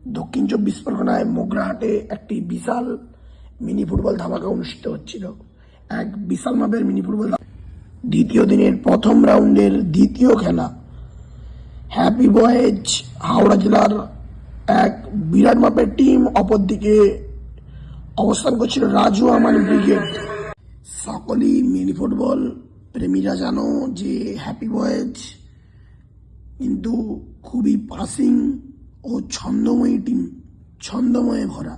দক্ষিণ 24 পরগনায় মোগরাহাটে একটি বিশাল মিনি ফুটবল ধামাকা অনুষ্ঠিত হচ্ছিল। এক বিশাল মাপের মিনি ফুটবল দ্বিতীয় দিনের প্রথম রাউন্ডের দ্বিতীয় খেলা হ্যাপি বয়েজ হাওড়া জেলার এক বিরাট মাপের টিম, অপরদিকে অবস্থান করছিল রাজু আমান ব্রিগেড। সকলেই মিনি ফুটবল প্রেমীরা জানো যে হ্যাপি বয়েজ কিন্তু খুবই পাসিং ও ছন্দময়ী টিম, ছন্দময়ে ভরা।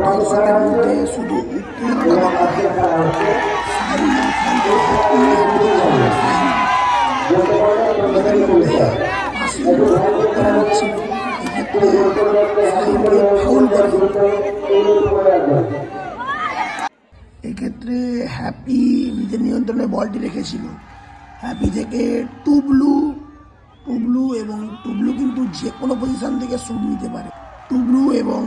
দর্শকের মধ্যে শুধু এক্ষেত্রে হ্যাপি নিজের নিয়ন্ত্রণে বলটি রেখেছিল। হ্যাপি থেকে টুবলু এবং টুবলু কিন্তু যে কোনো পজিশন থেকে শুট নিতে পারে। টুবলু এবং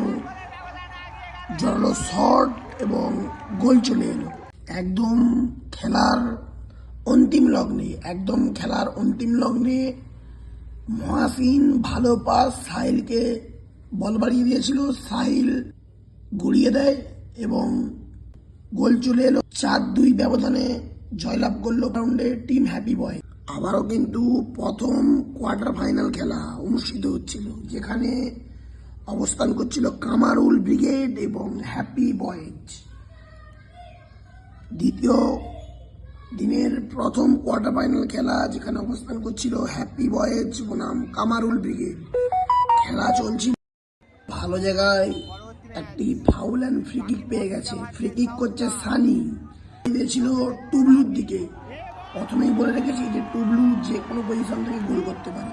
জড়ালো শট এবং গোল চলে এলো একদম খেলার অন্তিম লগ্নে মহাসিন ভালো পাস, সাহিলকে বল বাড়িয়ে দিয়েছিল, সাহিল গড়িয়ে দেয় এবং গোল চলে এলো। 4-2 ব্যবধানে জয়লাভ করলো রাউন্ডে টিম হ্যাপি বয়। আবারও কিন্তু প্রথম কোয়ার্টার ফাইনাল খেলা অনুষ্ঠিত হচ্ছিল, যেখানে অবস্থান করছিল কামারুল ব্রিগেড এবং হ্যাপি বয়েজ। দ্বিতীয় দিনের প্রথম কোয়ার্টার ফাইনাল খেলা, যেখানে অবস্থান করছিল হ্যাপি বয়েজ বনাম কামারুল ব্রিগেড। খেলা চলছিল ভালো জায়গায়, একটি ফাউল অ্যান্ড ফ্রি কিক পেয়ে গেছে। ফ্রি কিক করছে সানি, দিয়েছিল টুবলুর দিকে। প্রথমেই বলে রেখেছি যে টুবলু যে কোনো পজিশন থেকে গোল করতে পারে।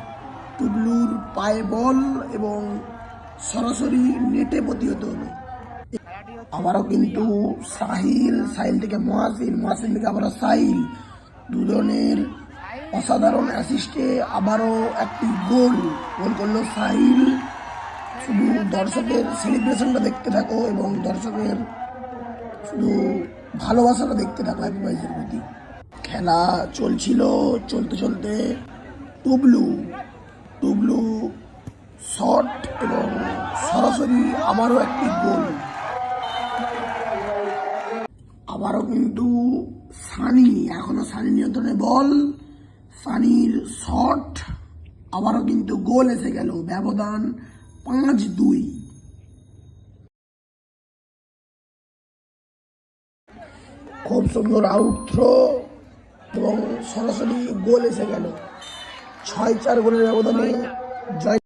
টুবলুর পায়ে বল এবং সরাসরি নেটে প্রতিহত হলো। আবারও কিন্তু সাহিল থেকে মহাসিন থেকে আবারও সাহিল, দুজনের অসাধারণ অ্যাসিস্টে আবারও একটি গোল করলো সাহিল। শুধু দর্শকের সেলিব্রেশনটা দেখতে থাকো এবং দর্শকের শুধু ভালোবাসাটা দেখতে থাকো হ্যাপি বয়েজের প্রতি। খেলা চলতে টুবলু শট এবং সরাসরি আবারও একটি গোল। আবারও কিন্তু এখনো সানি নিয়ন্ত্রণে বল, সানির শট, আবারও কিন্তু গোল এসে গেল। ব্যবধান 5-2। খুব সুন্দর আউট থ্রো এবং সরাসরি গোল এসে গেল। 6-4 গোলের ব্যবধানে জয়।